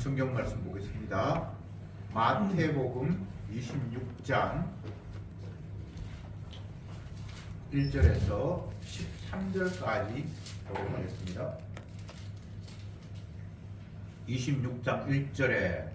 성경 말씀 보겠습니다. 마태복음 26장 1절에서 13절까지 보도록 하겠습니다. 26장 1절에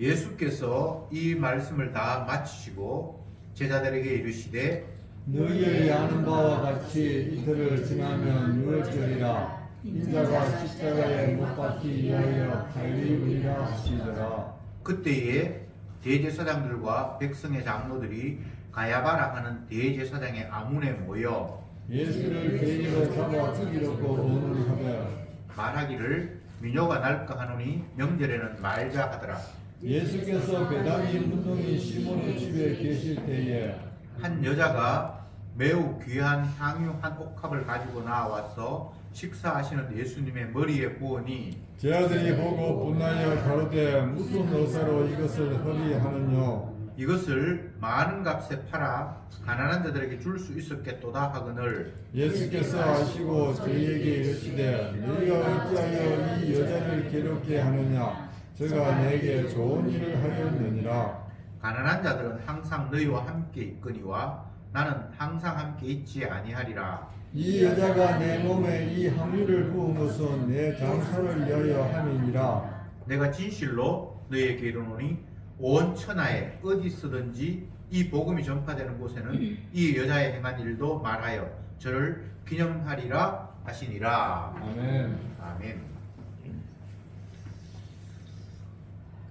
예수께서 이 말씀을 다 마치시고 제자들에게 이르시되 너희의 아는 바와 같이 이틀을 지나면 유월절이라 인자가 십자가에 못 박기 위하여 달리우리라 하시더라. 그때에 대제사장들과 백성의 장로들이 가야바라 하는 대제사장의 아문에 모여 예수를 개인으로 잡아 죽이려고 의논하되 말하기를 민요가 날까 하노니 명절에는 말자 하더라. 예수께서 베다니 문둥이 시몬의 집에 계실 때에 한 여자가 매우 귀한 향유 한 옥합을 가지고 나와서 식사하시는 예수님의 머리에 부으니 제 아들이 보고 분하여 가로되 무슨 의사로 이것을 허리하느뇨. 이것을 많은 값에 팔아 가난한 자들에게 줄 수 있었겠도다 하거늘 예수께서 아시고 저희에게 이르시되 너희가 어찌하여 이 여자를 괴롭게 하느냐. 저가 내게 좋은 일을 하였느니라. 가난한 자들은 항상 너희와 함께 있거니와 나는 항상 함께 있지 아니하리라. 이 여자가 내 몸에 이 향유를 부은 것은 내 장사를 위하여 함이니라. 내가 진실로 너희에게 이르노니 온 천하에 어디서든지 이 복음이 전파되는 곳에는 이 여자의 행한 일도 말하여 저를 기념하리라 하시니라. 아멘. 아멘.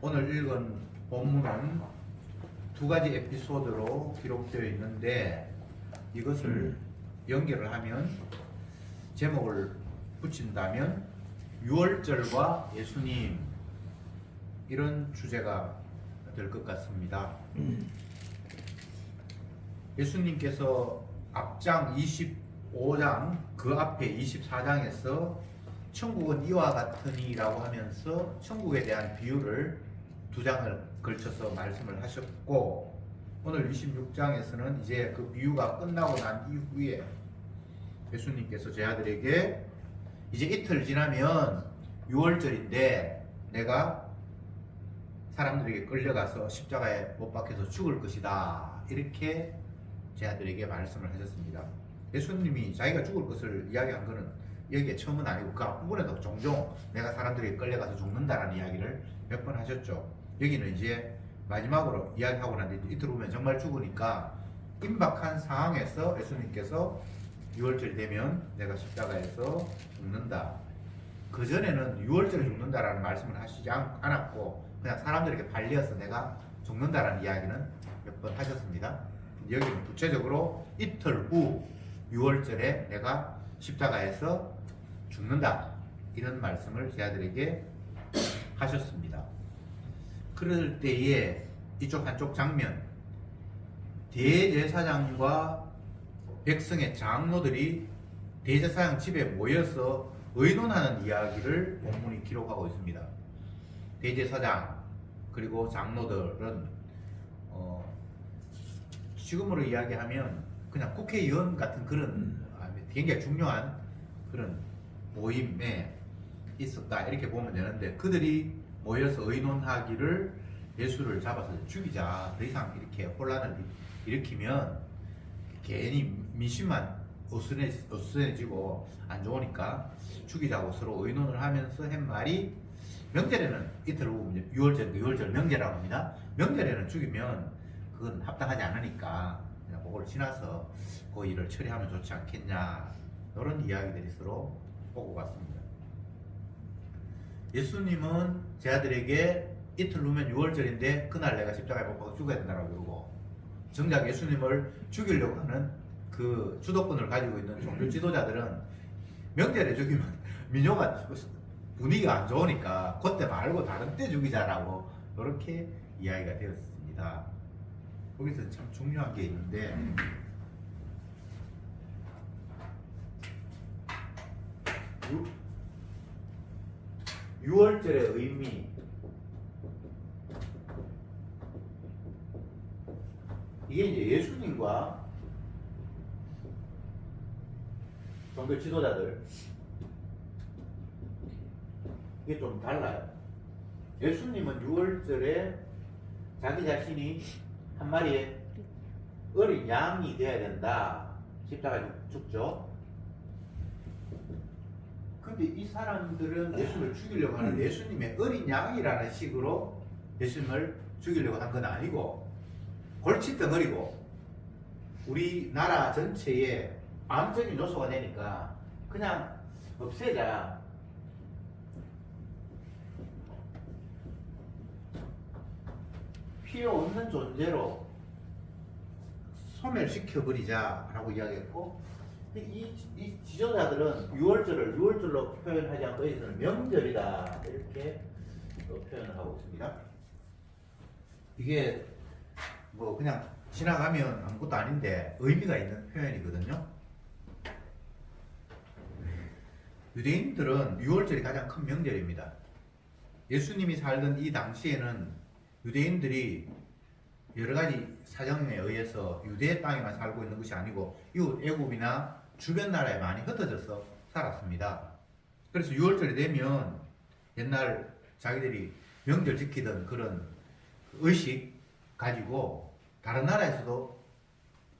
오늘 읽은 본문은 두 가지 에피소드로 기록되어 있는데 이것을 연결을 하면 제목을 붙인다면 유월절과 예수님 이런 주제가 될 것 같습니다. 예수님께서 앞장 25장 그 앞에 24장에서 천국은 이와 같으니라고 하면서 천국에 대한 비유를 두 장을 걸쳐서 말씀을 하셨고 오늘 26장에서는 이제 그 비유가 끝나고 난 이후에 예수님께서 제 아들에게 이제 이틀 지나면 6월절인데 내가 사람들에게 끌려가서 십자가에 못 박혀서 죽을 것이다 이렇게 제 아들에게 말씀을 하셨습니다. 예수님이 자기가 죽을 것을 이야기한 것은 여기에 처음은 아니고 그 앞부분에도 종종 내가 사람들에게 끌려가서 죽는다라는 이야기를 몇 번 하셨죠. 여기는 이제 마지막으로 이야기하고 난 뒤에 이틀 후면 정말 죽으니까 임박한 상황에서 예수님께서 6월절이 되면 내가 십자가에서 죽는다. 그전에는 6월절에 죽는다라는 말씀을 하시지 않았고 그냥 사람들에게 발려서 내가 죽는다라는 이야기는 몇 번 하셨습니다. 여기는 구체적으로 이틀 후 6월절에 내가 십자가에서 죽는다 이런 말씀을 제 아들에게 하셨습니다. 그럴 때에 이쪽 한쪽 장면 대제사장과 백성의 장로들이 대제사장 집에 모여서 의논하는 이야기를 본문이 기록하고 있습니다. 대제사장 그리고 장로들은 지금으로 이야기하면 그냥 국회의원 같은 그런 굉장히 중요한 그런 모임에 있었다 이렇게 보면 되는데 그들이 모여서 의논하기를 예수를 잡아서 죽이자. 더 이상 이렇게 혼란을 일으키면 괜히 민심만 어수선해지고 안 좋으니까 죽이자고 서로 의논을 하면서 한 말이 명절에는 이틀 후 6월절 명절이라고 합니다. 명절에는 죽이면 그건 합당하지 않으니까 그냥 그걸 지나서 그 일을 처리하면 좋지 않겠냐 이런 이야기들이 서로 오고 갔습니다. 예수님은 제 아들에게 이틀 후면 6월절인데 그날 내가 십자가에 못 박아 죽어야 된다고 그러고 정작 예수님을 죽이려고 하는 그 주도권을 가지고 있는 종교 지도자들은 명절에 죽이면 민요가 분위기가 안 좋으니까 그때 말고 다른 때 죽이자라고 이렇게 이야기가 되었습니다. 거기서 참 중요한 게 있는데 유월절의 의미 이게 이제 예수님과 종교 지도자들 이게 좀 달라요. 예수님은 6월절에 자기 자신이 한 마리의 어린 양이 되어야 된다. 십자가에 죽죠. 근데 이 사람들은 예수님을 죽이려고 하는데 예수님의 어린 양이라는 식으로 예수님을 죽이려고 한 건 아니고 골칫덩어리고 우리나라 전체에 암적인 요소가 되니까 그냥 없애자. 필요 없는 존재로 소멸시켜버리자라고 이야기했고, 이 지도자들은 6월절을 6월절로 표현하지 않고 여기서는 명절이다 이렇게 표현을 하고 있습니다. 이게 뭐 그냥 지나가면 아무것도 아닌데 의미가 있는 표현이거든요. 유대인들은 6월절이 가장 큰 명절입니다. 예수님이 살던 이 당시에는 유대인들이 여러 가지 사정에 의해서 유대 땅에만 살고 있는 것이 아니고 이웃 애굽이나 주변 나라에 많이 흩어져서 살았습니다. 그래서 6월절이 되면 옛날 자기들이 명절 지키던 그런 의식 가지고 다른 나라에서도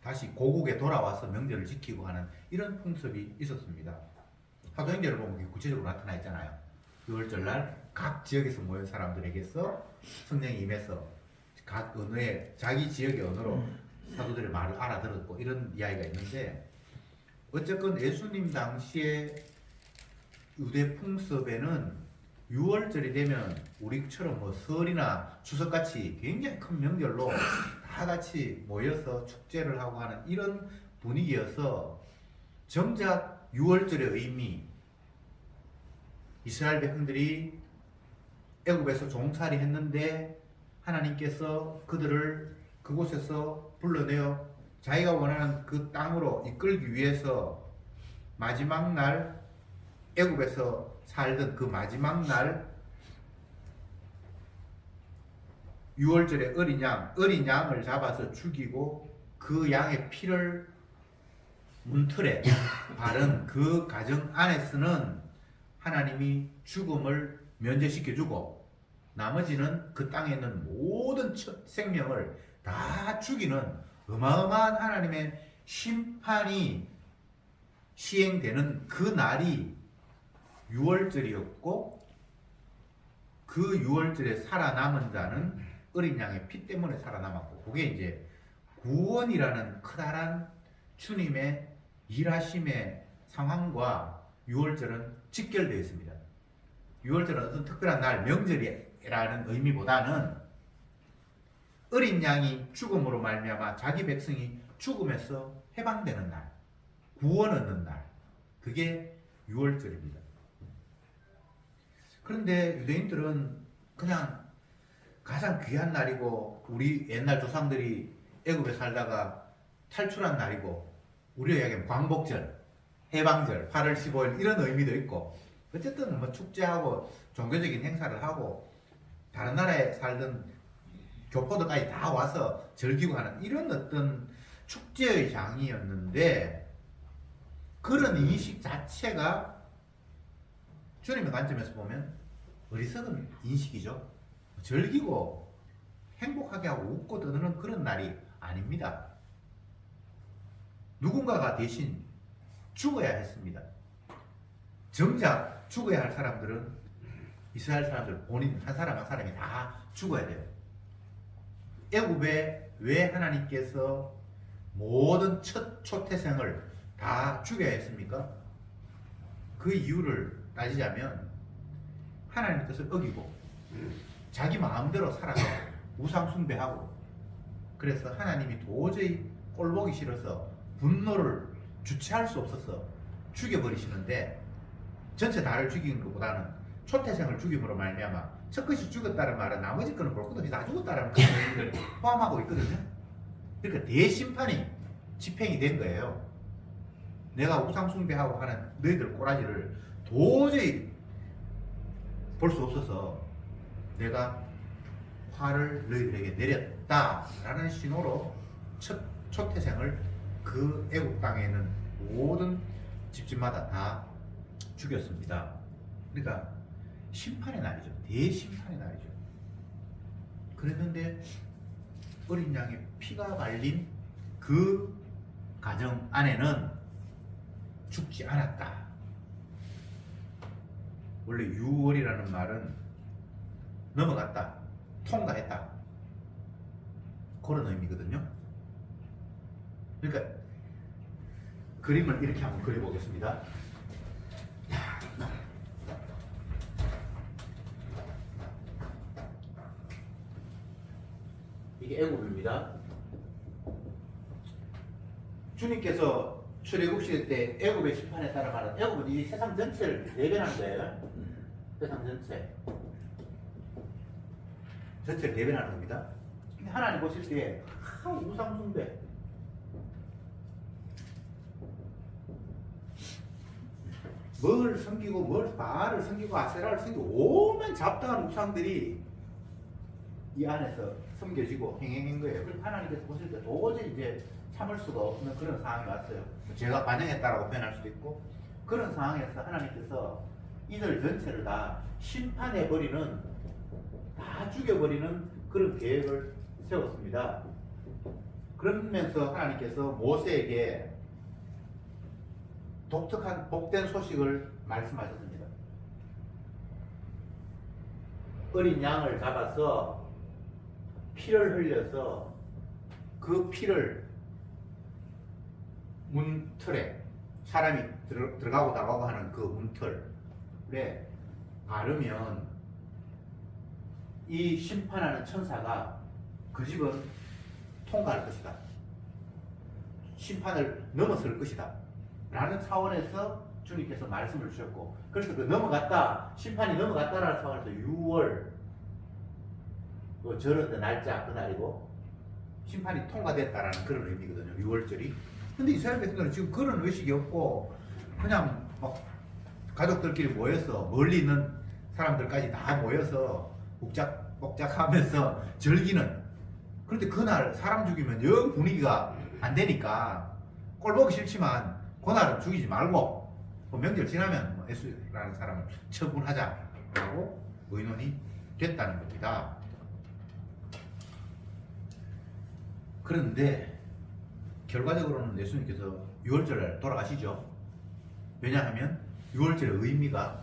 다시 고국에 돌아와서 명절을 지키고 하는 이런 풍습이 있었습니다. 사도행전을 보면 그게 구체적으로 나타나 있잖아요. 6월절날 각 지역에서 모인 사람들에게서 성령이 임해서 각 언어에 자기 지역의 언어로 사도들의 말을 알아들었고 이런 이야기가 있는데, 어쨌건 예수님 당시에 유대 풍습에는 6월절이 되면 우리처럼 뭐 설이나 추석같이 굉장히 큰 명절로 다 같이 모여서 축제를 하고 하는 이런 분위기여서 정작 6월절의 의미, 이스라엘 백성들이 애굽에서 종살이 했는데 하나님께서 그들을 그곳에서 불러내어 자기가 원하는 그 땅으로 이끌기 위해서 마지막 날 애굽에서 살던 그 마지막 날 6월절에 어린 양을 잡아서 죽이고 그 양의 피를 문틀에 바른 그 가정 안에서는 하나님이 죽음을 면제시켜주고 나머지는 그 땅에 있는 모든 생명을 다 죽이는 어마어마한 하나님의 심판이 시행되는 그 날이 6월절이었고, 그 6월절에 살아남은 자는 어린 양의 피 때문에 살아남았고, 그게 이제 구원이라는 커다란 주님의 일하심의 상황과 6월절은 직결되어 있습니다. 6월절은 어떤 특별한 날, 명절이라는 의미보다는 어린 양이 죽음으로 말미암아 자기 백성이 죽음에서 해방되는 날, 구원 얻는 날, 그게 6월절입니다. 그런데 유대인들은 그냥 가장 귀한 날이고 우리 옛날 조상들이 애굽에 살다가 탈출한 날이고 우리가 이야기하면 광복절, 해방절, 8월 15일 이런 의미도 있고, 어쨌든 뭐 축제하고 종교적인 행사를 하고 다른 나라에 살던 교포들까지 다 와서 즐기고 하는 이런 어떤 축제의 장이었는데, 그런 인식 자체가 주님의 관점에서 보면 어리석은 인식이죠. 즐기고 행복하게 하고 웃고 떠드는 그런 날이 아닙니다. 누군가가 대신 죽어야 했습니다. 정작 죽어야 할 사람들은 이스라엘 사람들 본인 한 사람 한 사람이 다 죽어야 돼요. 애굽에 왜 하나님께서 모든 첫 초태생을 다 죽여야 했습니까? 그 이유를 따지자면 하나님의 뜻을 어기고 자기 마음대로 살아가고 우상 숭배하고, 그래서 하나님이 도저히 꼴보기 싫어서 분노를 주체할 수 없어서 죽여버리시는데, 전체 다를 죽이는 것보다는 초태생을 죽임으로 말미암아 첫 것이 죽었다는 말은 나머지 거는 볼 것도 없이 다 죽었다는 것을 포함하고 있거든요. 그러니까 대심판이 집행이 된 거예요. 내가 우상 숭배하고 하는 너희들 꼬라지를 도저히 볼 수 없어서 내가 화를 너희들에게 내렸다라는 신호로 첫 초태생을 그 애국 땅에 있는 모든 집집마다 다 죽였습니다. 그러니까 심판의 날이죠. 대심판의 날이죠. 그랬는데 어린 양의 피가 발린 그 가정 안에는 죽지 않았다. 원래 유월이라는 말은 넘어갔다, 통과했다, 그런 의미거든요. 그러니까 그림을 이렇게 한번 그려보겠습니다. 이게 애굽입니다. 주님께서 출애굽시대 때 애굽의 심판에 따라 말한, 애굽은 이 세상 전체를 대변한 거예요. 세상 전체를 대변하는 겁니다. 근데 하나님 보실 때 우상 숭배, 뭘 섬기고 뭘 바알을 섬기고 아세라를 섬기고 오만 잡다한 우상들이 이 안에서 섬겨지고 행행한 거예요. 그래서 하나님께서 보실 때 도저히 이제 참을 수가 없는 그런 상황이 왔어요. 제가 반영했다라고 표현할 수도 있고, 그런 상황에서 하나님께서 이들 전체를 다 심판해버리는, 다 죽여버리는 그런 계획을 세웠습니다. 그러면서 하나님께서 모세에게 독특한 복된 소식을 말씀하셨습니다. 어린 양을 잡아서 피를 흘려서 그 피를 문틀에, 사람이 들어가고 나가고 하는 그 문틀에 바르면 이 심판하는 천사가 그 집은 통과할 것이다, 심판을 넘어설 것이다 라는 차원에서 주님께서 말씀을 주셨고, 그래서 그 넘어갔다, 심판이 넘어갔다라는 차원에서 6월 그 절은 날짜 그날이고 심판이 통과됐다라는 그런 의미거든요, 6월절이. 근데 이스라엘 백성들은 지금 그런 의식이 없고 그냥 막 가족들끼리 모여서, 멀리 있는 사람들까지 다 모여서 복작복작하면서 즐기는. 그런데 그날 사람 죽이면 영 분위기가 안 되니까 꼴 보기 싫지만 그날은 죽이지 말고 명절 지나면 예수라는 사람을 처분하자라고 의논이 됐다는 겁니다. 그런데 결과적으로는 예수님께서 6월절에 돌아가시죠. 왜냐하면 6월절의 의미가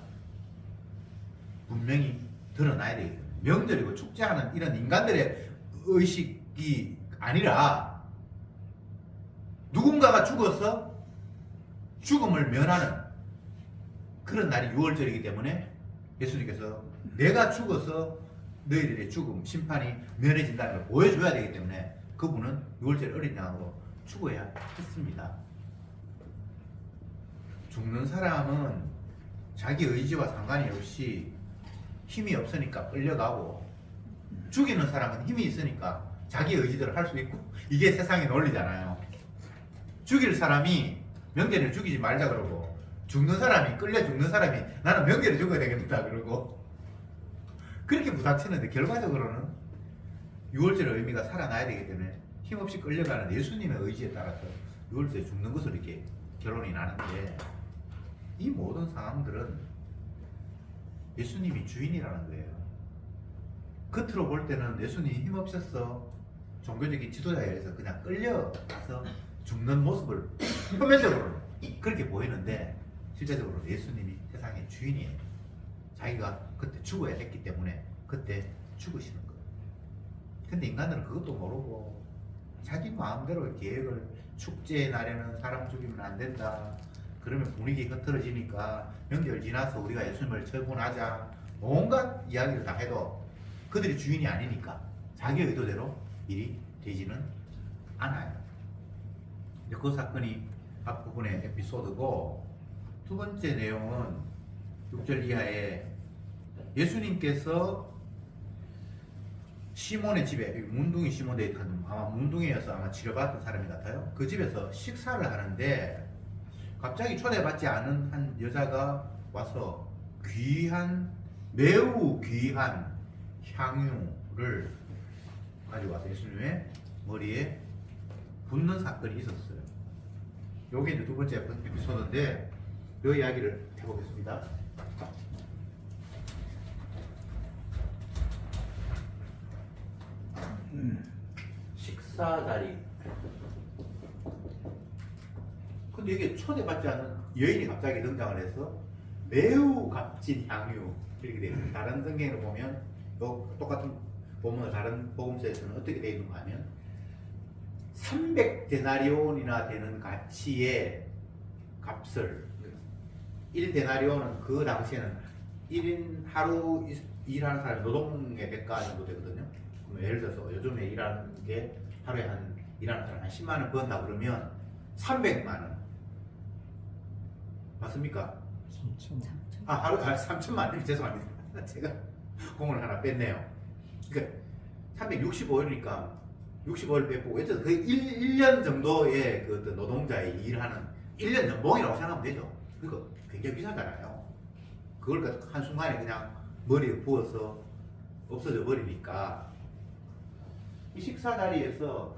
분명히 드러나야 되기 때문에. 명절이고 축제하는 이런 인간들의 의식이 아니라 누군가가 죽어서 죽음을 면하는 그런 날이 6월절이기 때문에 예수님께서 내가 죽어서 너희들의 죽음, 심판이 면해진다는 걸 보여줘야 되기 때문에 그분은 6월절 어린 양으로 죽어야 했습니다. 죽는 사람은 자기 의지와 상관이 없이 힘이 없으니까 끌려가고, 죽이는 사람은 힘이 있으니까 자기 의지대로 할 수 있고, 이게 세상의 논리잖아요. 죽일 사람이 명절에 죽이지 말자 그러고, 죽는 사람이, 끌려 죽는 사람이 나는 명절에 죽어야 되겠다 그러고, 그렇게 부닥치는데 결과적으로는 6월절의 의미가 살아나야 되기 때문에 힘없이 끌려가는 예수님의 의지에 따라서 6월절에 죽는 것으로 이렇게 결론이 나는데, 이 모든 상황들은 예수님이 주인이라는 거예요. 겉으로 볼 때는 예수님이 힘없어서 종교적인 지도자에 의해서 그냥 끌려가서 죽는 모습을 표면적으로는 그렇게 보이는데, 실제적으로 예수님이 세상의 주인이에요. 자기가 그때 죽어야 했기 때문에 그때 죽으시는 거예요. 근데 인간들은 그것도 모르고 자기 마음대로 계획을, 축제의 날에는 사람 죽이면 안 된다, 그러면 분위기 흐트러지니까 명절 지나서 우리가 예수님을 처분하자, 온갖 이야기를 다 해도 그들이 주인이 아니니까 자기 의도대로 일이 되지는 않아요. 그 사건이 앞부분의 에피소드고, 두 번째 내용은 6절 이하에 예수님께서 시몬의 집에, 문둥이 시몬에 아마 문둥이여서 아마 치료받았던 사람이 같아요. 그 집에서 식사를 하는데 갑자기 초대받지 않은 한 여자가 와서 매우 귀한 향유를 가지고 와서 예수님의 머리에 붓는 사건이 있었어요. 요게 이제 두 번째 에피소드인데, 그 이야기를 해보겠습니다. 14자리. 근데 이게 초대받지 않은 여인이 갑자기 등장을 해서 매우 값진 향유 이렇게 되어 있어요. 다른 성경을 보면 똑같은 본문을 다른 복음서에서는 어떻게 되어 있는가 하면 300데나리온이나 되는 가치의 값을 1데나리온은 그 당시에는 1인 하루 일하는 사람 노동의 대가 정도 되거든요. 그럼 예를 들어서 요즘에 일하는 게 하루에 일하는 사람 한 10만 원 번다 그러면 300만 원 맞습니까? 3천. 하루 3천만 원 죄송합니다. 제가 공을 하나 뺐네요. 그러니까 365일이니까 65일 빼고 어쨌든 거의 1년 정도의 그 어떤 노동자의 일하는 1년 연봉이라고 생각하면 되죠. 그거 굉장히 비싸잖아요. 그걸 한순간에 그냥 머리에 부어서 없어져 버리니까 이 식사 자리에서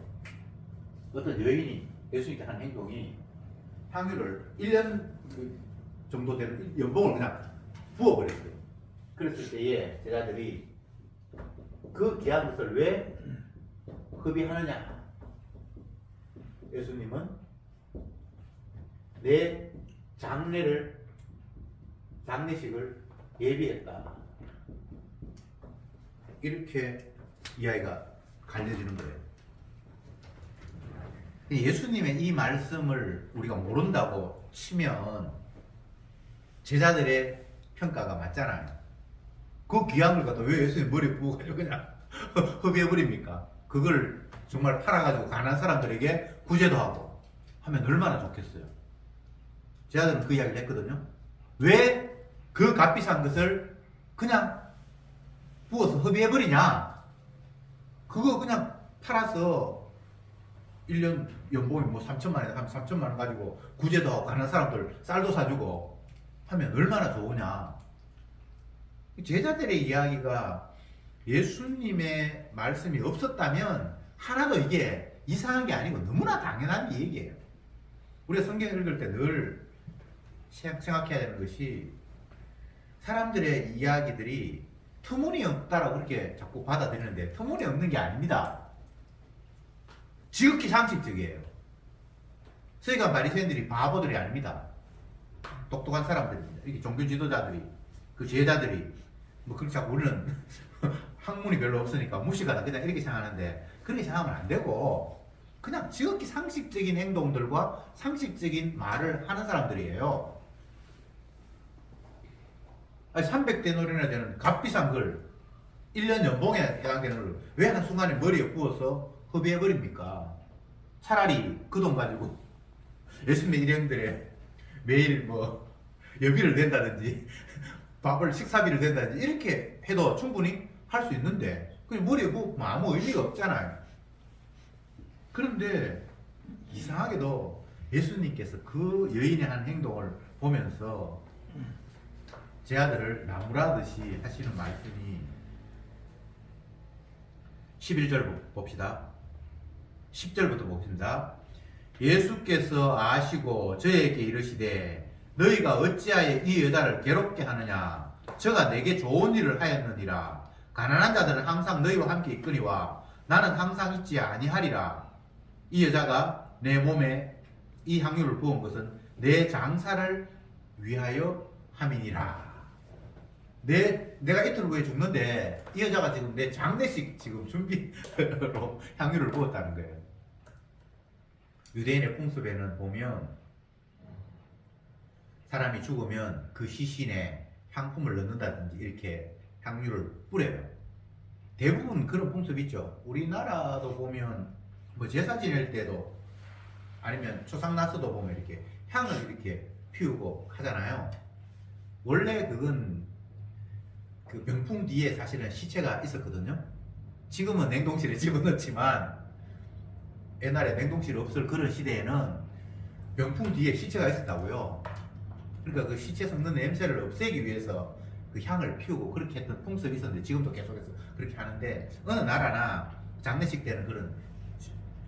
어떤 여인이 예수님께 하는 행동이 향유를 1년 정도 되는 연봉을 그냥 부어버렸어요. 그랬을 때에 제자들이 그 귀한 것을 왜 흡입하느냐? 예수님은 내 장례식을 예비했다. 이렇게 이야기가 갈려지는 거예요. 예수님의 이 말씀을 우리가 모른다고 치면 제자들의 평가가 맞잖아요. 그 귀한 걸 갖다 왜 예수님 머리에 부어가지고 그냥 흡입해버립니까? 그걸 정말 팔아가지고 가난한 사람들에게 구제도 하고 하면 얼마나 좋겠어요. 제자들은 그 이야기를 했거든요. 왜 그 값비싼 것을 그냥 부어서 흡입해버리냐? 그거 그냥 팔아서 1년 연봉이 뭐 3천만 원에 하면 3천만 원 가지고 구제도 하고 가난한 사람들 쌀도 사주고 하면 얼마나 좋으냐? 제자들의 이야기가 예수님의 말씀이 없었다면 하나도 이게 이상한 게 아니고 너무나 당연한 얘기예요. 우리가 성경 읽을 때 늘 생각해야 되는 것이 사람들의 이야기들이 터무니없다라고 그렇게 자꾸 받아들이는데 터무니없는 게 아닙니다. 지극히 상식적이에요. 서기관 바리새인들이 바보들이 아닙니다. 똑똑한 사람들입니다. 이렇게 종교 지도자들이 그 제자들이 뭐 그렇게 자꾸 우리는 학문이 별로 없으니까 무식하다 그냥 이렇게 생각하는데 그렇게 생각하면 안 되고 그냥 지극히 상식적인 행동들과 상식적인 말을 하는 사람들이에요. 300데나리온이나 되는 값비싼 걸 1년 연봉에 해당되는 걸 왜 한순간에 머리에 부어서 흡입해버립니까? 차라리 그 돈 가지고 예수님의 일행들의 매일 뭐 여비를 낸다든지 식사비를 낸다든지 이렇게 해도 충분히 할 수 있는데 그냥 머리에 부으면 아무 의미가 없잖아요. 그런데 이상하게도 예수님께서 그 여인의 한 행동을 보면서 제 아들을 나무라듯이 하시는 말씀이 11절 봅시다. 10절부터 봅시다. 예수께서 아시고 저에게 이르시되 너희가 어찌하여 이 여자를 괴롭게 하느냐? 저가 내게 좋은 일을 하였느니라. 가난한 자들은 항상 너희와 함께 있거니와 나는 항상 있지 아니하리라. 이 여자가 내 몸에 이 향유를 부은 것은 내 장사를 위하여 함이니라. 내가 이틀 후에 죽는데 이 여자가 지금 내 장례식 지금 준비로 향유를 부었다는 거예요. 유대인의 풍습에는 보면 사람이 죽으면 그 시신에 향품을 넣는다든지 이렇게 향유를 뿌려요. 대부분 그런 풍습이 있죠. 우리나라도 보면 뭐 제사 지낼 때도 아니면 초상 나서도 보면 이렇게 향을 이렇게 피우고 하잖아요. 원래 그건 그 병풍 뒤에 사실은 시체가 있었거든요. 지금은 냉동실에 집어넣지만 옛날에 냉동실 없을 그런 시대에는 병풍 뒤에 시체가 있었다고요. 그러니까 그 시체 섞는 냄새를 없애기 위해서 그 향을 피우고 그렇게 했던 풍습이 있었는데 지금도 계속해서 그렇게 하는데 어느 나라나 장례식 때는 그런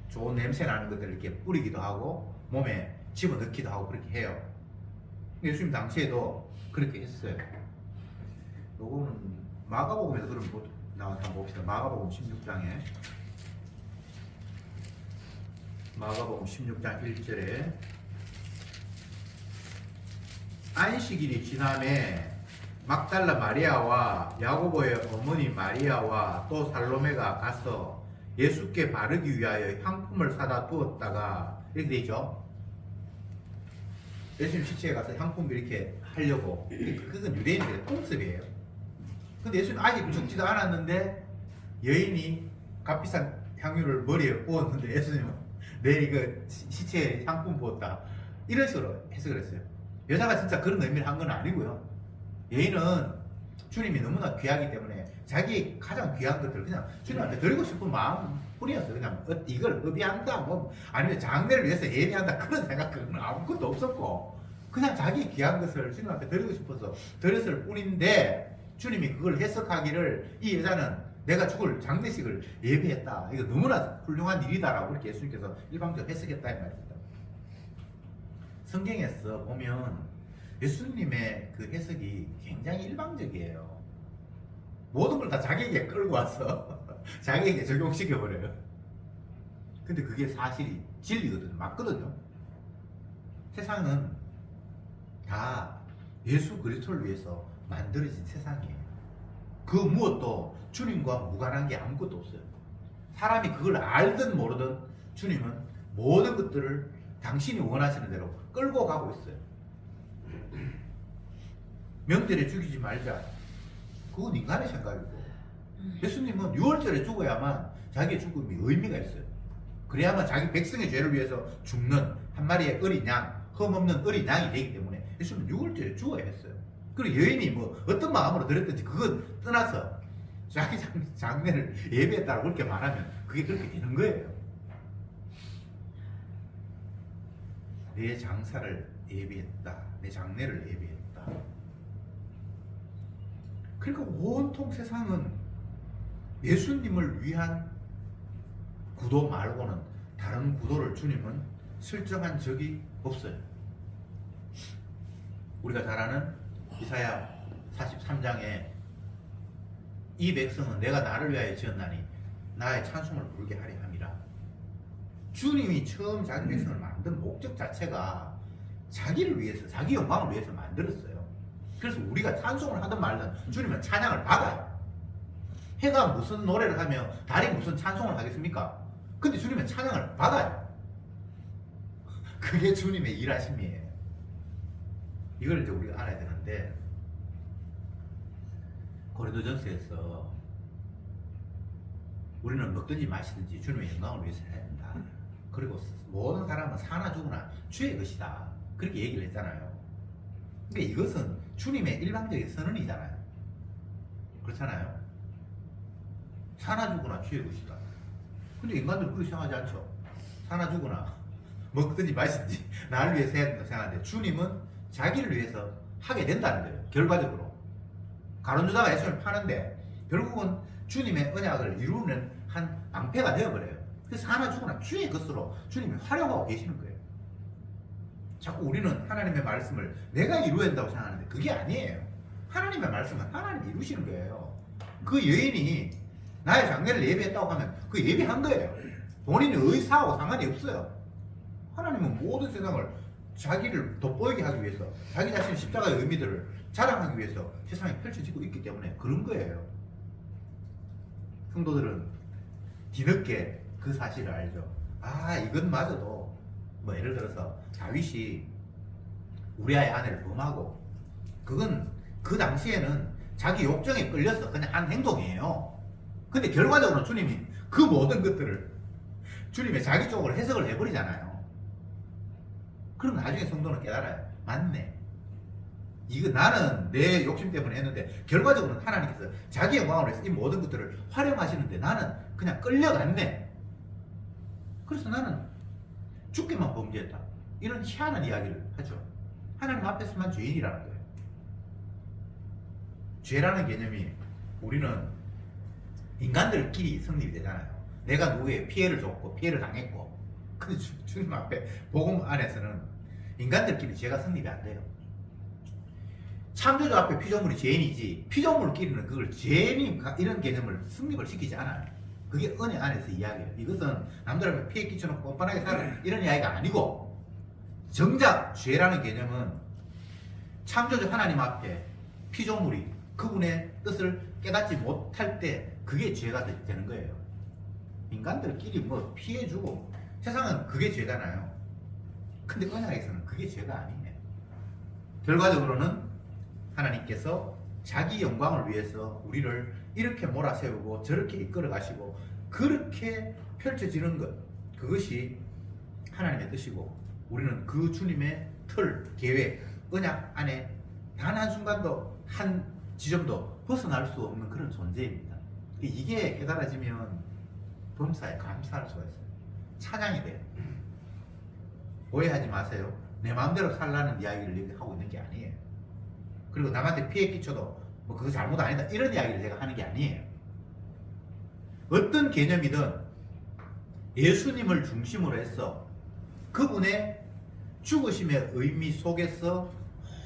좋은 냄새 나는 것들을 이렇게 뿌리기도 하고 몸에 집어넣기도 하고 그렇게 해요. 예수님 당시에도 그렇게 했어요. 요거는 마가복음에서 그럼 나와서 한번 봅시다. 마가복음 16장에 마가복음 16장 1절에 안식일이 지남에 막달라 마리아와 야고보의 어머니 마리아와 또 살로메가 가서 예수께 바르기 위하여 향품을 사다 두었다가 이렇게 돼 있죠. 예수님 시체에 가서 향품 이렇게 하려고. 그건 유대인들의 풍습이에요. 근데 예수님 아직 죽지도 않았는데 여인이 값비싼 향유를 머리에 부었는데 예수님은 내일 그 시체에 향품 부었다 이런 식으로 해석을 했어요. 여자가 진짜 그런 의미를 한 건 아니고요. 여인은 주님이 너무나 귀하기 때문에 자기 가장 귀한 것들을 그냥 주님한테 드리고 싶은 마음 뿐이었어요. 그냥 이걸 의비한다 뭐 아니면 장례를 위해서 예비한다 그런 생각은 아무것도 없었고 그냥 자기 귀한 것을 주님한테 드리고 싶어서 드렸을 뿐인데 주님이 그걸 해석하기를 이 여자는 내가 죽을 장례식을 예비했다. 이거 너무나 훌륭한 일이다라고 이렇게 예수님께서 일방적으로 해석했다 이 말입니다. 성경에서 보면 예수님의 그 해석이 굉장히 일방적이에요. 모든 걸 다 자기에게 끌고 와서 자기에게 적용시켜버려요. 근데 그게 사실이 진리거든요. 맞거든요. 세상은 다 예수 그리스도를 위해서 만들어진 세상이에요. 그 무엇도 주님과 무관한 게 아무것도 없어요. 사람이 그걸 알든 모르든 주님은 모든 것들을 당신이 원하시는 대로 끌고 가고 있어요. 명절에 죽이지 말자. 그건 인간의 생각이고 예수님은 6월절에 죽어야만 자기의 죽음이 의미가 있어요. 그래야만 자기 백성의 죄를 위해서 죽는 한 마리의 어린 양, 흠없는 어린 양이 되기 때문에 예수님은 6월절에 죽어야 했어요. 그리고 여인이 뭐 어떤 마음으로 들었든지 그건 떠나서 자기 장례를 예배했다고 그렇게 말하면 그게 그렇게 되는 거예요. 내 장사를 예비했다. 내 장례를 예비했다. 그러니까 온통 세상은 예수님을 위한 구도 말고는 다른 구도를 주님은 설정한 적이 없어요. 우리가 잘 아는 이사야 43장에 이 백성은 내가 나를 위하여 지었나니 나의 찬송을 부르게 하리 함이라. 주님이 처음 자기 백성을 만든 목적 자체가 자기를 위해서, 자기 영광을 위해서 만들었어요. 그래서 우리가 찬송을 하든 말든 주님은 찬양을 받아요. 해가 무슨 노래를 하며 달이 무슨 찬송을 하겠습니까? 근데 주님은 찬양을 받아요. 그게 주님의 일하심이에요. 이걸 이제 우리가 알아야 되는데 고린도전서에서 우리는 먹든지 마시든지 주님의 영광을 위해서 해야 된다. 그리고 모든 사람은 사나 죽으나 주의 것이다. 그렇게 얘기를 했잖아요. 그러니까 이것은 주님의 일방적인 선언이잖아요. 그렇잖아요. 사나 죽으나 주의 것이다. 근데 인간들은 그렇게 생각하지 않죠. 사나 죽으나 먹든지 마시든지 나를 위해서 해야 된다고 생각하는데 주님은 자기를 위해서 하게 된다는 거예요. 결과적으로. 가룟유다가 예수님을 파는데 결국은 주님의 언약을 이루는 한 방패가 되어버려요. 그래서 사나 죽으나 주의 것으로 주님이 활용하고 계시는 거예요. 자꾸 우리는 하나님의 말씀을 내가 이루어야 된다고 생각하는데 그게 아니에요. 하나님의 말씀은 하나님이 이루시는 거예요. 그 여인이 나의 장례를 예비했다고 하면 그 예비한 거예요. 본인의 의사하고 상관이 없어요. 하나님은 모든 세상을 자기를 돋보이게 하기 위해서 자기 자신의 십자가의 의미들을 자랑하기 위해서 세상에 펼쳐지고 있기 때문에 그런 거예요. 성도들은 뒤늦게 그 사실을 알죠. 아, 이건 마저도 뭐 예를 들어서 다윗이 우리아의 아내를 범하고 그건 그 당시에는 자기 욕정에 끌려서 그냥 한 행동이에요. 근데 결과적으로 주님이 그 모든 것들을 주님의 자기 쪽으로 해석을 해버리잖아요. 그럼 나중에 성도는 깨달아요. 맞네. 이거 나는 내 욕심 때문에 했는데 결과적으로는 하나님께서 자기 영광을 위해서 이 모든 것들을 활용하시는데 나는 그냥 끌려갔네. 그래서 나는 죽기만 범죄했다. 이런 희한한 이야기를 하죠. 하나님 앞에서만 죄인이라는 거예요. 죄라는 개념이 우리는 인간들끼리 성립이 되잖아요. 내가 누구에게 피해를 줬고 피해를 당했고. 근데 주님 앞에 복음 안에서는 인간들끼리 죄가 성립이 안 돼요. 창조주 앞에 피조물이 죄인이지 피조물끼리는 그걸 죄인 이런 개념을 성립을 시키지 않아요. 그게 은혜 안에서 이야기예요. 이것은 남들한테 피해 끼쳐놓고 뻔뻔하게 살아 이런 이야기가 아니고, 정작 죄라는 개념은 창조주 하나님 앞에 피조물이 그분의 뜻을 깨닫지 못할 때 그게 죄가 되는 거예요. 인간들끼리 뭐 피해주고, 세상은 그게 죄잖아요. 근데 언약에서는 그게 죄가 아니에요. 결과적으로는 하나님께서 자기 영광을 위해서 우리를 이렇게 몰아세우고 저렇게 이끌어 가시고 그렇게 펼쳐지는 것, 그것이 하나님의 뜻이고, 우리는 그 주님의 틀, 계획, 언약 안에 단 한순간도 한 지점도 벗어날 수 없는 그런 존재입니다. 이게 깨달아지면 범사에 감사할 수가 있어요. 찬양이 돼요. 오해하지 마세요. 내 마음대로 살라는 이야기를 이렇게 하고 있는 게 아니에요. 그리고 남한테 피해 끼쳐도 뭐 그거 잘못 아니다 이런 이야기를 제가 하는 게 아니에요. 어떤 개념이든 예수님을 중심으로 해서 그분의 죽으심의 의미 속에서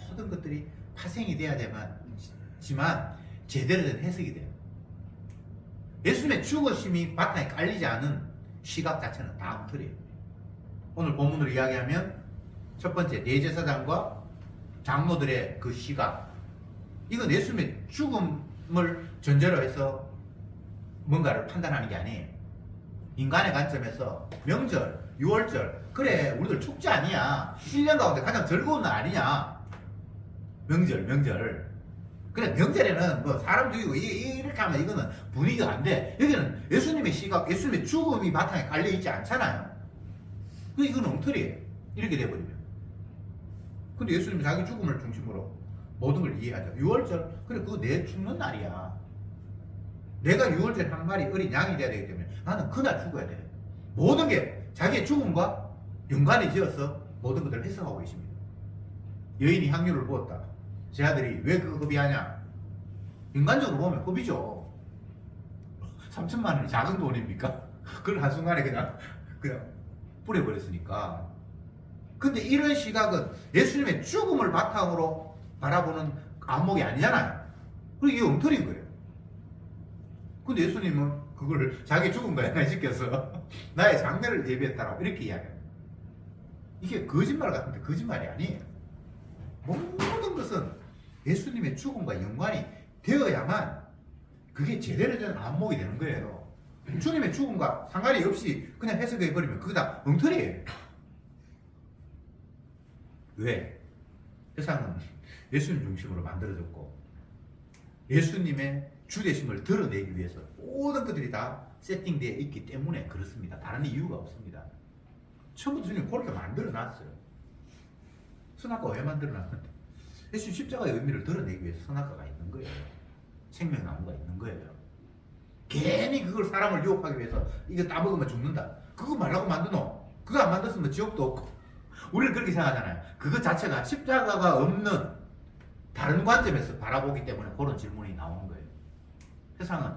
모든 것들이 파생이 돼야 되지만 제대로 된 해석이 돼요. 예수님의 죽으심이 바탕에 깔리지 않은 시각 자체는 다 엉터리예요. 오늘 본문으로 이야기하면 첫 번째 대제사장과 장로들의 그 시각, 이건 예수님의 죽음을 전제로 해서 뭔가를 판단하는 게 아니에요. 인간의 관점에서 명절, 6월절, 그래 우리들 축제 아니야, 1년 가운데 가장 즐거운 날 아니냐, 명절. 그래 명절에는 뭐 사람 죽이고 이렇게 하면 이거는 분위기가 안 돼. 여기는 예수님의 시각, 예수님의 죽음이 바탕에 깔려 있지 않잖아요. 이건 엉터리예요. 이렇게 돼버리면. 근데 예수님은 자기 죽음을 중심으로 모든 걸 이해하죠. 6월절, 그래 그거 내 죽는 날이야. 내가 6월절에 한 마리 어린 양이 돼야 되기 때문에 나는 그날 죽어야 돼. 모든 게 자기의 죽음과 연관이 지어서 모든 것들을 해석하고 계십니다. 여인이 향유를 부었다. 제 아들이 왜 그거 급이하냐? 인간적으로 보면 급이죠. 3천만 원이 작은 돈입니까? 그걸 한순간에 그냥 뿌려버렸으니까. 근데 이런 시각은 예수님의 죽음을 바탕으로 바라보는 안목이 아니잖아요. 그리고 이게 엉터리인 거예요. 근데 예수님은 그걸 자기 죽음과 연관시켜서 나의 장례를 예비했다라고 이렇게 이야기해요. 이게 거짓말 같은데 거짓말이 아니에요. 모든 것은 예수님의 죽음과 연관이 되어야만 그게 제대로 된 안목이 되는 거예요. 주님의 죽음과 상관이 없이 그냥 해석해버리면 그게 다 엉터리예요. 왜? 세상은 예수님 중심으로 만들어졌고 예수님의 주되심을 드러내기 위해서 모든 것들이 다 세팅되어 있기 때문에 그렇습니다. 다른 이유가 없습니다. 처음부터 주님 그렇게 만들어놨어요. 선악과 왜 만들어놨는데? 예수님 십자가의 의미를 드러내기 위해서 선악과가 있는 거예요. 생명나무가 있는 거예요. 괜히 그걸 사람을 유혹하기 위해서 이거 따먹으면 죽는다, 그거 말라고 만드노? 그거 안 만들었으면 지옥도 없고. 우리는 그렇게 생각하잖아요. 그거 자체가 십자가가 없는 다른 관점에서 바라보기 때문에 그런 질문이 나오는 거예요. 세상은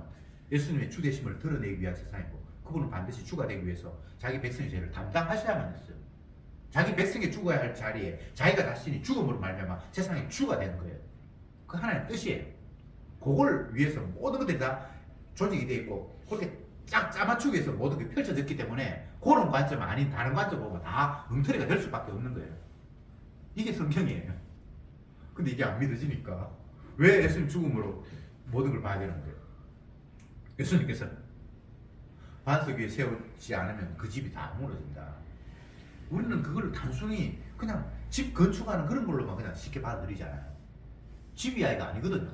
예수님의 주되심을 드러내기 위한 세상이고 그분은 반드시 주가 되기 위해서 자기 백성의 죄를 담당하셔야만 했어요. 자기 백성이 죽어야 할 자리에 자기가 자신이 죽음으로 말미암아 세상의 주가 되는 거예요. 그 하나님의 뜻이에요. 그걸 위해서 모든 것들이 다 조직이 되어 있고 그렇게 쫙 짜맞추기 위해서 모든 게 펼쳐졌기 때문에 그런 관점 아닌 다른 관점 보면 다 엉터리가 될 수밖에 없는 거예요. 이게 성경이에요. 근데 이게 안 믿어지니까 왜 예수님 죽음으로 모든 걸 봐야 되는 거예요? 예수님께서 반석 위에 세우지 않으면 그 집이 다 무너진다. 우리는 그걸 단순히 그냥 집 건축하는 그런 걸로만 그냥 쉽게 받아들이잖아요. 집 이야기가 아니거든요.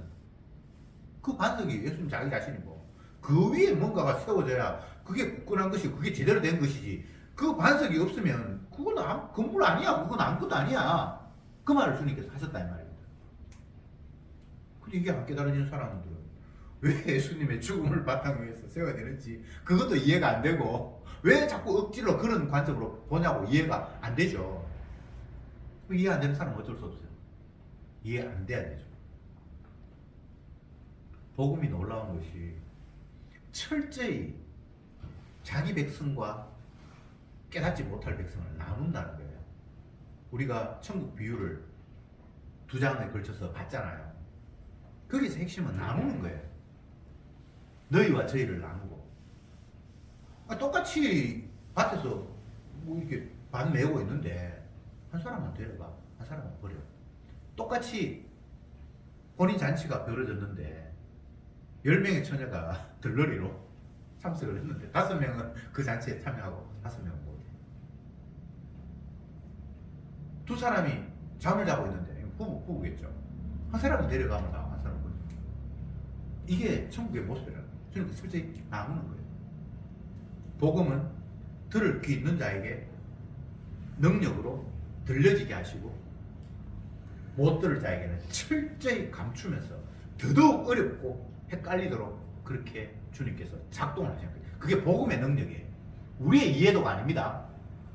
그 반석이 예수님 자기 자신이고 그 위에 뭔가가 세워져야 그게 굳건한 것이고 그게 제대로 된 것이지, 그 반석이 없으면 그건 건물 아니야, 그건 아무것도 아니야. 그 말을 주님께서 하셨다 이 말입니다. 근데 이게 안 깨달아지는 사람들은 왜 예수님의 죽음을 바탕으로 해서 세워야 되는지 그것도 이해가 안 되고 왜 자꾸 억지로 그런 관점으로 보냐고 이해가 안 되죠. 이해 안 되는 사람은 어쩔 수 없어요. 이해 안 돼야 되죠. 복음이 놀라운 것이 철저히 자기 백성과 깨닫지 못할 백성을 나눈다는 거예요. 우리가 천국 비유를 2장에 걸쳐서 봤잖아요. 거기서 핵심은 나누는 거예요. 너희와 저희를 나누고 똑같이 밭에서 뭐 이렇게 밭 메고 있는데 한 사람은 데려가, 한 사람은 버려. 똑같이 혼인 잔치가 벌어졌는데 10명의 처녀가 들러리로 참석을 했는데 5명은 그 잔치에 참여하고 5명은 못 해. 두 사람이 잠을 자고 있는데 부부겠죠. 한 사람은 데려가면 다, 한 사람은 버려. 이게 천국의 모습이라는 거예요. 저는 솔직히 나오는 거예요. 복음은 들을 귀 있는 자에게 능력으로 들려지게 하시고 못 들을 자에게는 철저히 감추면서 더더욱 어렵고 헷갈리도록 그렇게 주님께서 작동을 하시는 거예요. 그게 복음의 능력이에요. 우리의 이해도가 아닙니다.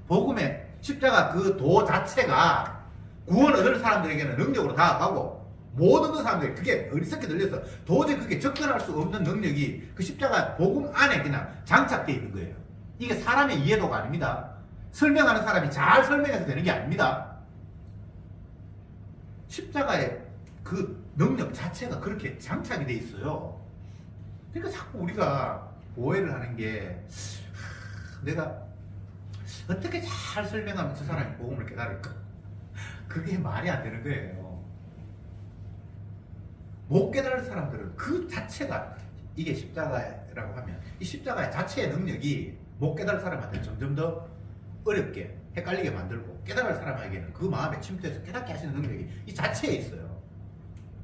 복음의 십자가 그 도 자체가 구원 얻을 사람들에게는 능력으로 다가가고 못 얻는 사람들이 그게 어리석게 들려서 도저히 그게 접근할 수 없는 능력이 그 십자가 복음 안에 그냥 장착되어 있는 거예요. 이게 사람의 이해도가 아닙니다. 설명하는 사람이 잘 설명해서 되는 게 아닙니다. 십자가의 그 능력 자체가 그렇게 장착이 돼 있어요. 그러니까 자꾸 우리가 오해를 하는 게 내가 어떻게 잘 설명하면 저 사람이 복음을 깨달을까? 그게 말이 안 되는 거예요. 못 깨달을 사람들은 그 자체가 이게 십자가라고 하면 이 십자가의 자체의 능력이 못 깨달을 사람한테 점점 더 어렵게 헷갈리게 만들고 깨달을 사람에게는 그 마음에 침투해서 깨닫게 하시는 능력이 이 자체에 있어요.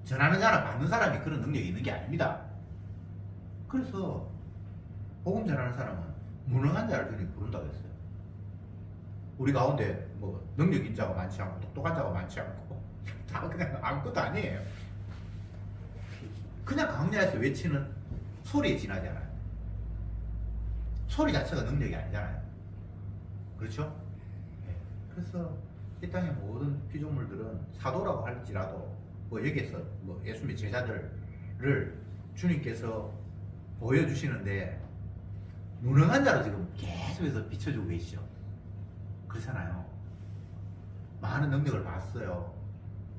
전하는 자나 받는 사람이 그런 능력이 있는 게 아닙니다. 그래서 복음 전하는 사람은 무능한 자를 주님 부른다고 했어요. 우리 가운데 뭐 능력 있는 자가 많지 않고 똑똑한 자가 많지 않고 다 그냥 아무것도 아니에요. 그냥 강야에서 외치는 소리에 지나잖아요. 소리 자체가 능력이 아니잖아요. 그렇죠? 네. 그래서 이 땅의 모든 피조물들은 사도라고 할지라도 뭐 여기에서 뭐 예수님의 제자들을 주님께서 보여주시는데 무능한 자로 지금 계속해서 비춰주고 계시죠. 그렇잖아요. 많은 능력을 봤어요.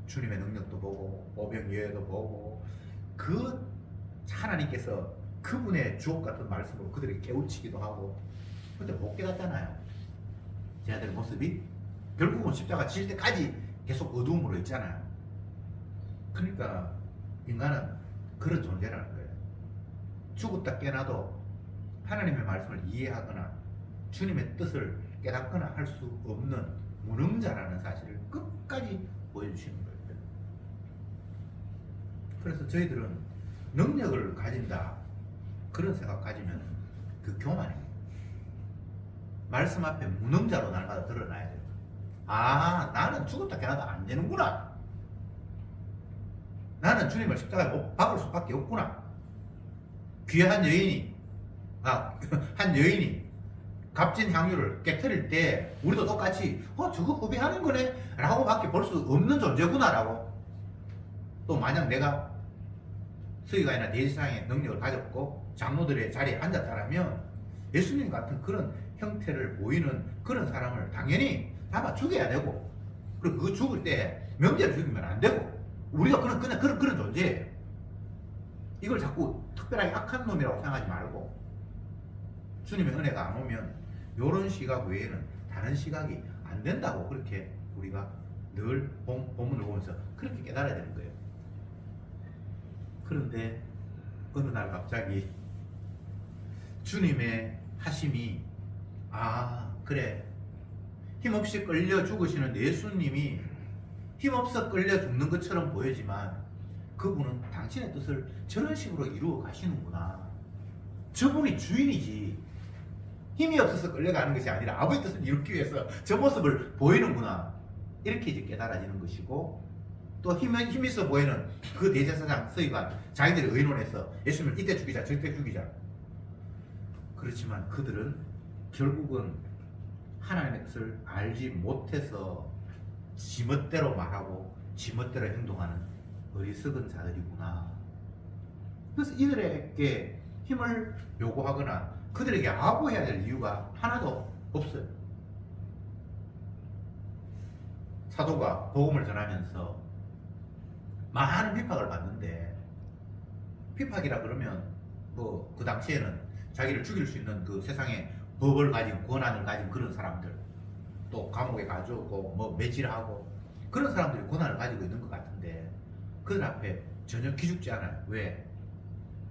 주님의 능력도 보고 오병이어도 보고 그 하나님께서 그분의 주옥 같은 말씀으로 그들에게 깨우치기도 하고 근데 못 깨닫잖아요. 제자들의 모습이 결국은 십자가 질 때까지 계속 어두움으로 있잖아요. 그러니까 인간은 그런 존재라는 거예요. 죽었다 깨나도 하나님의 말씀을 이해하거나 주님의 뜻을 깨닫거나 할 수 없는 무능자라는 사실을 끝까지 보여주시는 거예요. 그래서 저희들은 능력을 가진다 그런 생각 가지면 그 교만이에요. 말씀 앞에 무능자로 날마다 드러나야 돼요. 아, 나는 죽었다 깨나도 안 되는구나. 나는 주님을 십자가에 못 박을 수밖에 없구나. 귀한 여인이 한 여인이 값진 향유를 깨트릴 때 우리도 똑같이 저거 후배하는 거네 라고 밖에 볼 수 없는 존재구나 라고. 또 만약 내가 서기관이나 대제사장의 능력을 가졌고 장로들의 자리에 앉았다면 예수님 같은 그런 형태를 보이는 그런 사람을 당연히 잡아 죽여야 되고, 그리고 그 죽을 때 명제를 죽이면 안 되고, 우리가 그냥 그런 존재예요. 이걸 자꾸 특별하게 악한 놈이라고 생각하지 말고, 주님의 은혜가 안 오면 이런 시각 외에는 다른 시각이 안 된다고 그렇게 우리가 늘 본문을 보면서 그렇게 깨달아야 되는 거예요. 그런데 어느 날 갑자기 주님의 하심이 그래, 힘없이 끌려 죽으시는 예수님이 힘없어 끌려 죽는 것처럼 보이지만 그분은 당신의 뜻을 저런 식으로 이루어 가시는구나. 저분이 주인이지 힘이 없어서 끌려가는 것이 아니라 아버지 뜻을 이루기 위해서 저 모습을 보이는구나. 이렇게 이제 깨달아지는 것이고, 또 힘 있어 보이는 그 대제사장 서기관 자기들이 의논해서 예수님을 이때 죽이자 저때 죽이자. 그렇지만 그들은 결국은 하나님의 뜻을 알지 못해서 지멋대로 말하고 지멋대로 행동하는 어리석은 자들이구나. 그래서 이들에게 힘을 요구하거나 그들에게 아부해야 될 이유가 하나도 없어요. 사도가 복음을 전하면서 많은 핍박을 받는데, 핍박이라 그러면 뭐 그 당시에는 자기를 죽일 수 있는 그 세상에 법을 가진 권한을 가진 그런 사람들, 또 감옥에 가두고 뭐 매질하고 그런 사람들이 권한을 가지고 있는 것 같은데 그들 앞에 전혀 기죽지 않아요. 왜?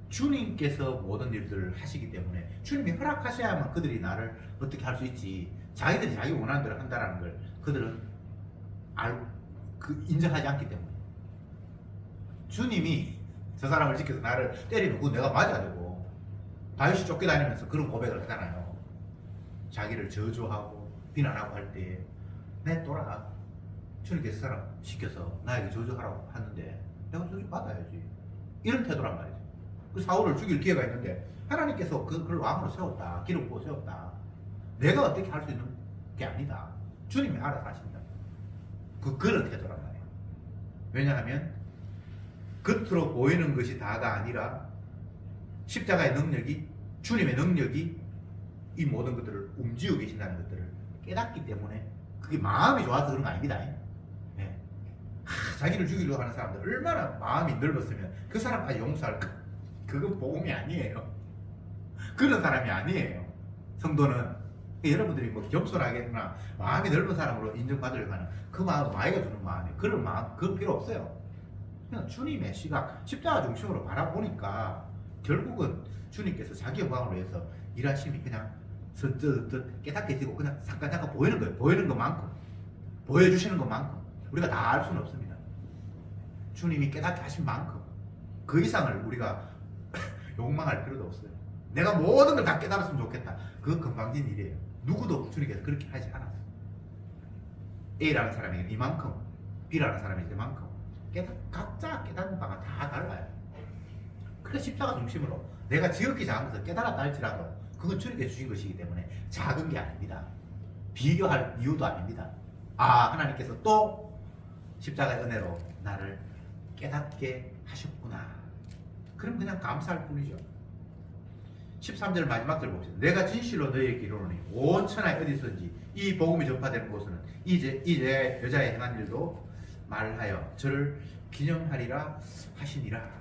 주님께서 모든 일들을 하시기 때문에 주님이 허락하셔야만 그들이 나를 어떻게 할 수 있지. 자기들이 자기 원하는 대로 한다는 걸 그들은 인정하지 않기 때문에 주님이 저 사람을 지켜서 나를 때리면 그거 내가 맞아야 되고 다윗이 쫓겨다니면서 그런 고백을 하잖아요. 자기를 저주하고 비난하고 할 때 내 또라 주님께서 사람 시켜서 나에게 저주하라고 하는데 내가 저주 받아야지. 이런 태도란 말이죠. 그 사울을 죽일 기회가 있는데 하나님께서 그를 왕으로 세웠다. 기름 부어 세웠다. 내가 어떻게 할 수 있는 게 아니다. 주님이 알아서 하신다. 그런 태도란 말이에요. 왜냐하면 겉으로 보이는 것이 다가 아니라 십자가의 능력이, 주님의 능력이 이 모든 것들을 움직이고 계신다는 것들을 깨닫기 때문에 그게 마음이 좋아서 그런 거 아닙니다. 네. 자기를 죽이려고 하는 사람들 얼마나 마음이 넓었으면 그 사람까지 용서할까? 그건 복음이 아니에요. 그런 사람이 아니에요. 성도는 여러분들이 뭐 겸손하겠구나 마음이 넓은 사람으로 인정받으려고 하는 그 마음, 마이가 주는 마음이에요. 그런 마음, 그건 필요 없어요. 그냥 주님의 시각, 십자가 중심으로 바라보니까 결국은 주님께서 자기 영광을 위해서 일하심이 그냥 선뜻 깨닫게 되고 그냥 잠깐 보이는 거예요. 보이는 것만큼, 보여주시는 것만큼 우리가 다 알 수는 없습니다. 주님이 깨닫게 하신 만큼 그 이상을 우리가 욕망할 필요도 없어요. 내가 모든 걸 다 깨달았으면 좋겠다. 그거 건방진 일이에요. 누구도 주님께서 그렇게 하지 않았어요. A라는 사람에게 이만큼, B라는 사람에게 이만큼 각자 깨닫는 바가 다 달라요. 그래서 십자가 중심으로 내가 지극히 작은 것을 깨달았다 할지라도 그건 주님께서 주신 것이기 때문에 작은 게 아닙니다. 비교할 이유도 아닙니다. 하나님께서 또 십자가의 은혜로 나를 깨닫게 하셨구나. 그럼 그냥 감사할 뿐이죠. 13절 마지막 절 봅시다. 내가 진실로 너희에게 이르노니 온 천하에 어디서든지 이 복음이 전파되는 곳은 이제 여자의 행한 일도 말하여 저를 기념하리라 하시니라.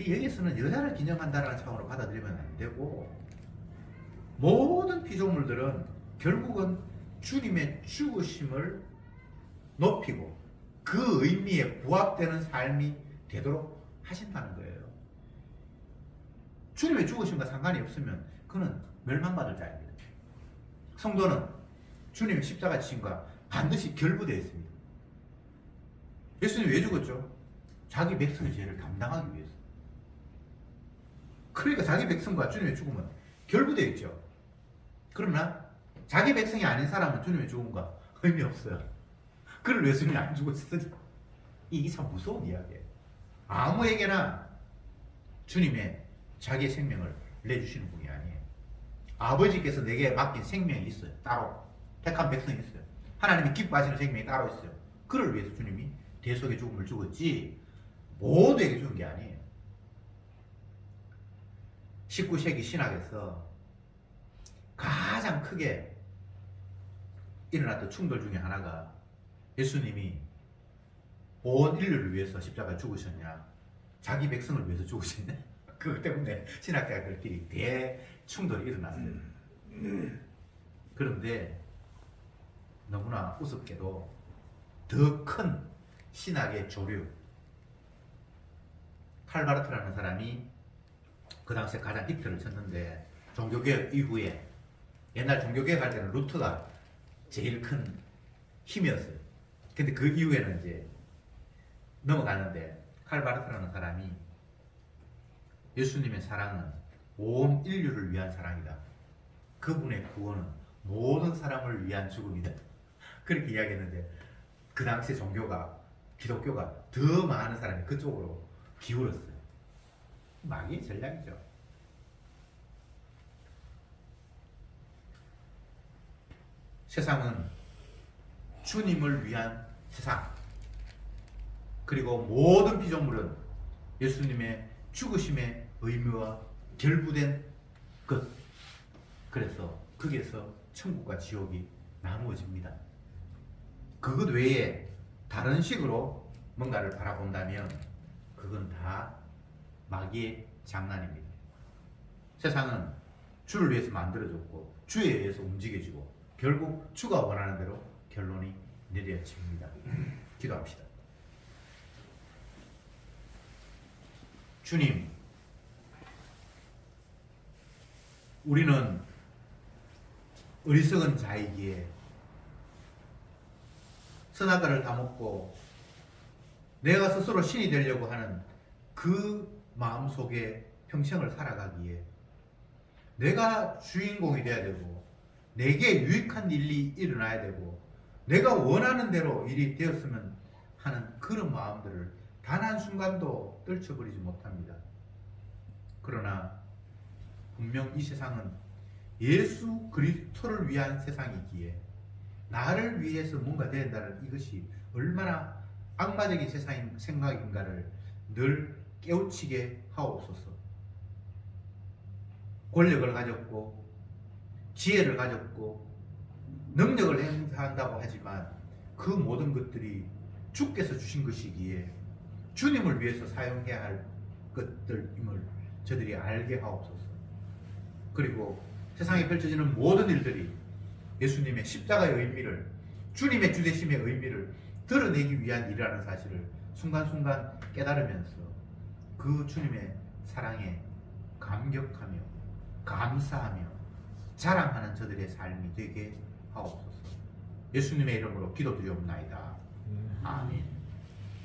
여기서는 여자를 기념한다는 차원으로 받아들이면 안 되고 모든 피조물들은 결국은 주님의 죽으심을 높이고 그 의미에 부합되는 삶이 되도록 하신다는 거예요. 주님의 죽으심과 상관이 없으면 그는 멸망받을 자입니다. 성도는 주님의 십자가 지심과 반드시 결부되어 있습니다. 예수님이 왜 죽었죠? 자기 백성의 죄를 담당하기 위해서. 그러니까 자기 백성과 주님의 죽음은 결부되어 있죠. 그러나 자기 백성이 아닌 사람은 주님의 죽음과 의미 없어요. 그를 예수님이 안 죽었으니 이게 참 무서운 이야기예요. 아무에게나 주님의 자기의 생명을 내주시는 분이 아니에요. 아버지께서 내게 맡긴 생명이 있어요. 따로 택한 백성이 있어요. 하나님이 기뻐하시는 생명이 따로 있어요. 그를 위해서 주님이 대속의 죽음을 죽었지 모두에게 죽은 게 아니에요. 19세기 신학에서 가장 크게 일어났던 충돌 중에 하나가 예수님이 온 인류를 위해서 십자가에 죽으셨냐 자기 백성을 위해서 죽으셨냐 그것 때문에 신학자들끼리 대충돌이 일어났어요. 그런데 너무나 우습게도 더 큰 신학의 조류 칼바르트라는 사람이 그 당시에 가장 히트를 쳤는데 종교개혁 이후에 옛날 종교개혁 할 때는 루트가 제일 큰 힘이었어요. 근데 그 이후에는 이제 넘어가는데 칼바르트라는 사람이 예수님의 사랑은 온 인류를 위한 사랑이다. 그분의 구원은 모든 사람을 위한 죽음이다. 그렇게 이야기했는데 그 당시 종교가 기독교가 더 많은 사람이 그쪽으로 기울었어요. 마귀의 전략이죠. 세상은 주님을 위한 세상 그리고 모든 피조물은 예수님의 죽으심의 의미와 결부된 것. 그래서 거기에서 천국과 지옥이 나누어집니다. 그것 외에 다른 식으로 뭔가를 바라본다면 그건 다 마귀의 장난입니다. 세상은 주를 위해서 만들어졌고 주에 의해서 움직여지고 결국 주가 원하는 대로 결론이 내려집니다. 기도합시다. 주님, 우리는 어리석은 자이기에 선악과를 다 먹고 내가 스스로 신이 되려고 하는 그 마음속에 평생을 살아가기에 내가 주인공이 돼야 되고 내게 유익한 일이 일어나야 되고 내가 원하는 대로 일이 되었으면 하는 그런 마음들을 단 한순간도 떨쳐버리지 못합니다. 그러나 분명 이 세상은 예수 그리스도를 위한 세상이기에 나를 위해서 뭔가 된다는 이것이 얼마나 악마적인 세상인 생각인가를 늘 깨우치게 하옵소서. 권력을 가졌고 지혜를 가졌고 능력을 행사한다고 하지만 그 모든 것들이 주께서 주신 것이기에 주님을 위해서 사용해야 할 것들임을 저들이 알게 하옵소서. 그리고 세상에 펼쳐지는 모든 일들이 예수님의 십자가의 의미를, 주님의 주되심의 의미를 드러내기 위한 일이라는 사실을 순간순간 깨달으면서 그 주님의 사랑에 감격하며 감사하며 자랑하는 저들의 삶이 되게 하옵소서. 예수님의 이름으로 기도드리옵나이다. 아멘.